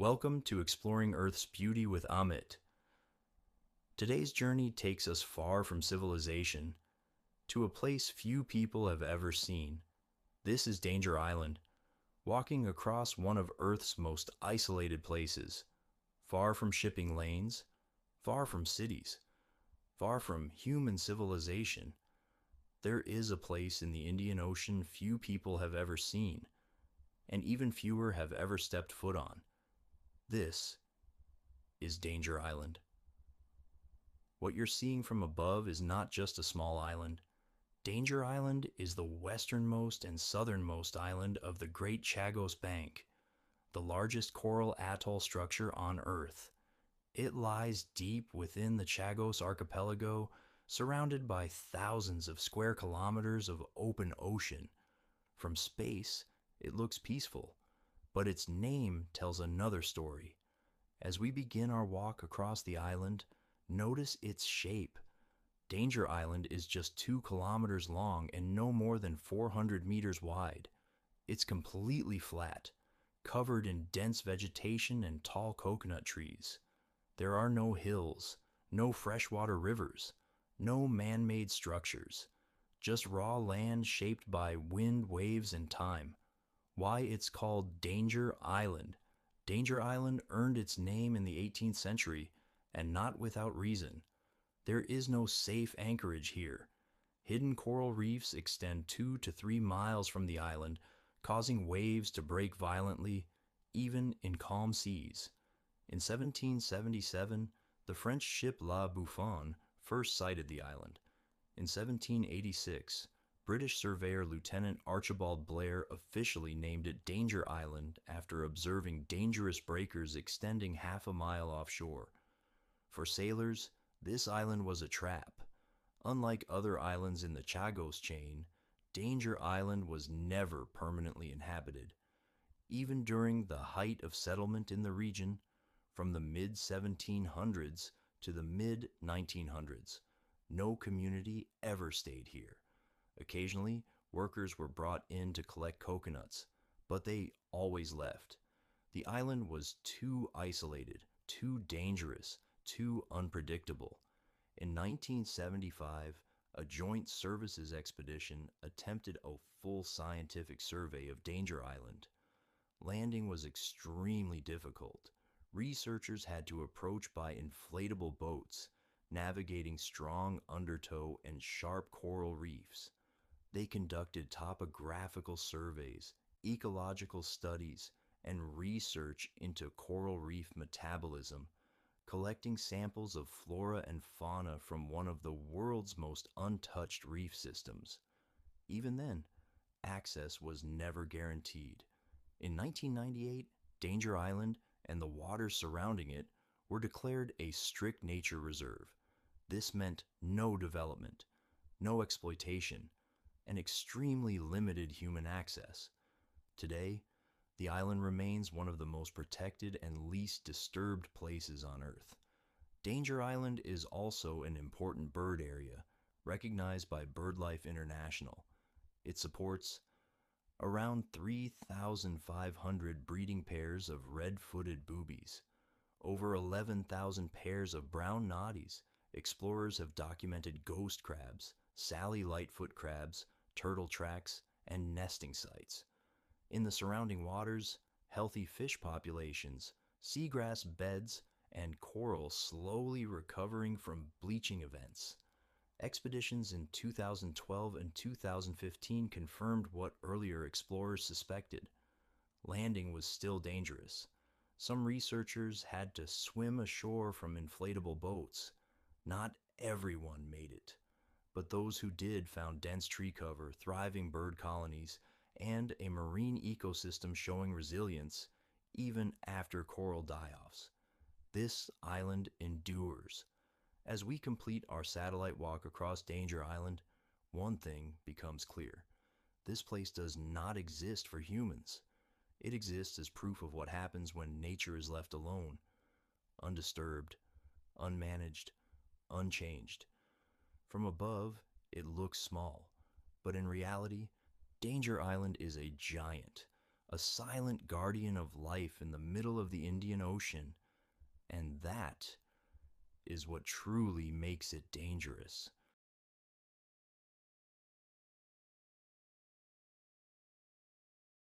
Welcome to Exploring Earth's Beauty with Amit. Today's journey takes us far from civilization to a place few people have ever seen. This is Danger Island, walking across one of Earth's most isolated places, far from shipping lanes, far from cities, far from human civilization. There is a place in the Indian Ocean few people have ever seen, and even fewer have ever stepped foot on. This is Danger Island. What you're seeing from above is not just a small island. Danger Island is the westernmost and southernmost island of the Great Chagos Bank, the largest coral atoll structure on Earth. It lies deep within the Chagos Archipelago, surrounded by thousands of square kilometers of open ocean. From space, it looks peaceful, but its name tells another story. As we begin our walk across the island, notice its shape. Danger Island is just 2 kilometers long and no more than 400 meters wide. It's completely flat, covered in dense vegetation and tall coconut trees. There are no hills, no freshwater rivers, no man-made structures, just raw land shaped by wind, waves, and time. Why it's called Danger Island? Danger Island earned its name in the 18th century, and not without reason. There is no safe anchorage here. Hidden coral reefs extend 2 to 3 miles from the island, causing waves to break violently, even in calm seas. In 1777, the French ship La Bouffon first sighted the island. In 1786, British surveyor Lieutenant Archibald Blair officially named it Danger Island after observing dangerous breakers extending half a mile offshore. For sailors, this island was a trap. Unlike other islands in the Chagos chain, Danger Island was never permanently inhabited. Even during the height of settlement in the region, from the mid-1700s to the mid-1900s, no community ever stayed here. Occasionally, workers were brought in to collect coconuts, but they always left. The island was too isolated, too dangerous, too unpredictable. In 1975, a joint services expedition attempted a full scientific survey of Danger Island. Landing was extremely difficult. Researchers had to approach by inflatable boats, navigating strong undertow and sharp coral reefs. They conducted topographical surveys, ecological studies, and research into coral reef metabolism, collecting samples of flora and fauna from one of the world's most untouched reef systems. Even then, access was never guaranteed. In 1998, Danger Island and the waters surrounding it were declared a strict nature reserve. This meant no development, no exploitation, and extremely limited human access. Today, the island remains one of the most protected and least disturbed places on Earth. Danger Island is also an important bird area, recognized by BirdLife International. It supports around 3,500 breeding pairs of red-footed boobies, over 11,000 pairs of brown noddies. Explorers have documented ghost crabs, Sally Lightfoot crabs, turtle tracks, and nesting sites. In the surrounding waters, healthy fish populations, seagrass beds, and coral slowly recovering from bleaching events. Expeditions in 2012 and 2015 confirmed what earlier explorers suspected. Landing was still dangerous. Some researchers had to swim ashore from inflatable boats. Not everyone made it, but those who did found dense tree cover, thriving bird colonies, and a marine ecosystem showing resilience even after coral die-offs. This island endures. As we complete our satellite walk across Danger Island, one thing becomes clear. This place does not exist for humans. It exists as proof of what happens when nature is left alone, undisturbed, unmanaged, unchanged. From above, it looks small, but in reality, Danger Island is a giant, a silent guardian of life in the middle of the Indian Ocean, and that is what truly makes it dangerous.